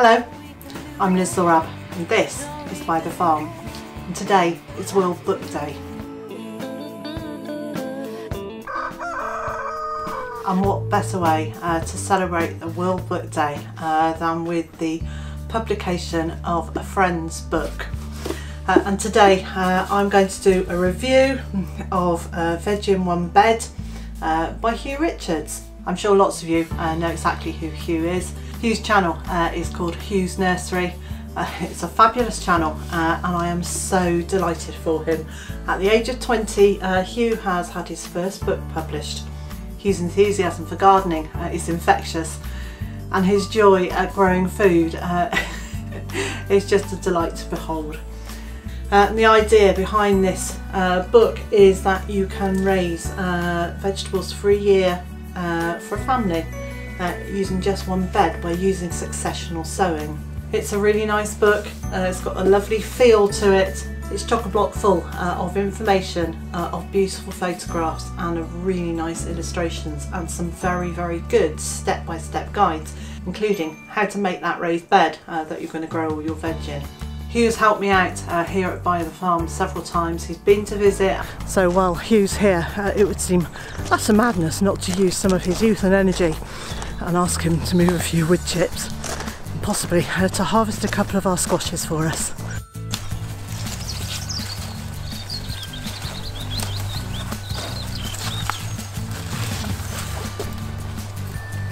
Hello, I'm Zorab and this is Byther Farm, and today it's World Book Day. And what better way to celebrate the World Book Day than with the publication of a friend's book. And today I'm going to do a review of Veg In One Bed by Huw Richards. I'm sure lots of you know exactly who Huw is. Huw's channel is called HuwsNursery. It's a fabulous channel and I am so delighted for him. At the age of 20, Huw has had his first book published. Huw's enthusiasm for gardening is infectious, and his joy at growing food is just a delight to behold. And the idea behind this book is that you can raise vegetables for a year for a family using just one bed by using successional sowing. It's a really nice book, it's got a lovely feel to it. It's chock-a-block full of information, of beautiful photographs and of really nice illustrations and some very good step-by-step guides, including how to make that raised bed that you're going to grow all your veg in. Huw's helped me out here at Byther Farm several times. He's been to visit. So while Huw's here, it would seem utter madness not to use some of his youth and energy and ask him to move a few wood chips and possibly to harvest a couple of our squashes for us.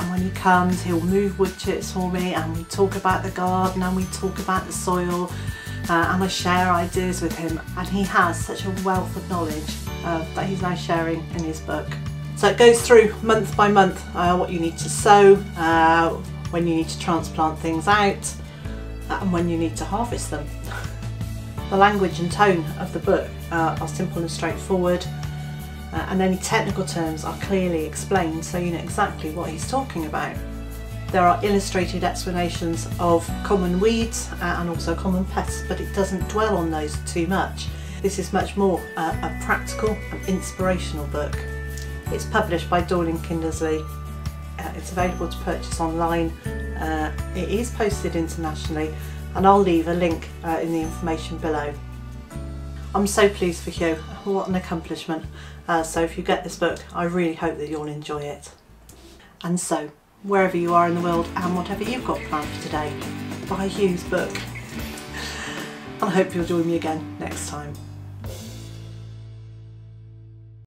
When he comes, he'll move wood chips for me, and we talk about the garden and we talk about the soil and I share ideas with him, and he has such a wealth of knowledge that he's now sharing in his book. So it goes through month by month what you need to sow, when you need to transplant things out and when you need to harvest them. The language and tone of the book are simple and straightforward. And any technical terms are clearly explained so you know exactly what he's talking about. There are illustrated explanations of common weeds and also common pests, but it doesn't dwell on those too much. This is much more a practical and inspirational book. It's published by Kindersley. It's available to purchase online. It is posted internationally, and I'll leave a link in the information below. I'm so pleased for Huw. What an accomplishment. So if you get this book, I really hope that you'll enjoy it. And so, wherever you are in the world and whatever you've got planned for today, buy Huw's book. And I hope you'll join me again next time.